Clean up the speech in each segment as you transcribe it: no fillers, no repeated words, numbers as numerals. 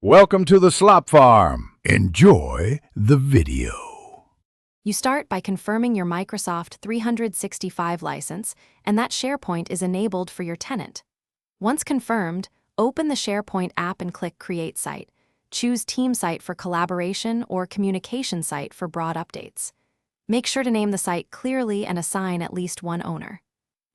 Welcome to the Slop Farm. Enjoy the video. You start by confirming your Microsoft 365 license, and that SharePoint is enabled for your tenant. Once confirmed, open the SharePoint app and click Create Site. Choose Team Site for collaboration or Communication Site for broad updates. Make sure to name the site clearly and assign at least one owner.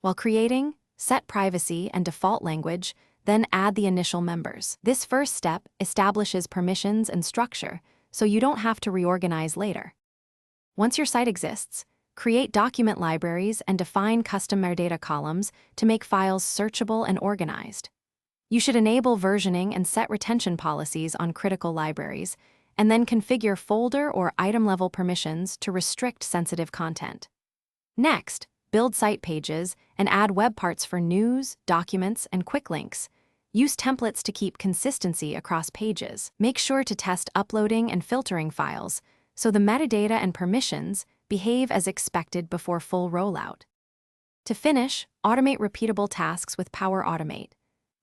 While creating, set privacy and default language, then add the initial members. This first step establishes permissions and structure, so you don't have to reorganize later. Once your site exists, create document libraries and define custom metadata columns to make files searchable and organized. You should enable versioning and set retention policies on critical libraries, and then configure folder or item-level permissions to restrict sensitive content. Next, build site pages and add web parts for news, documents, and quick links. Use templates to keep consistency across pages. Make sure to test uploading and filtering files, so the metadata and permissions behave as expected before full rollout. To finish, automate repeatable tasks with Power Automate.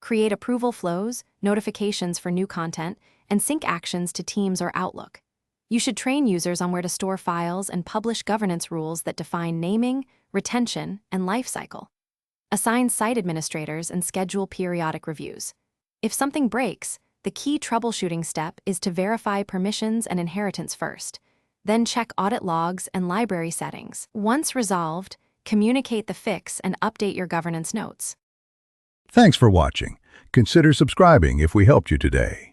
Create approval flows, notifications for new content, and sync actions to Teams or Outlook. You should train users on where to store files and publish governance rules that define naming, retention, and lifecycle. Assign site administrators and schedule periodic reviews. If something breaks, the key troubleshooting step is to verify permissions and inheritance first. Then check audit logs and library settings. Once resolved, communicate the fix and update your governance notes. Thanks for watching. Consider subscribing if we helped you today.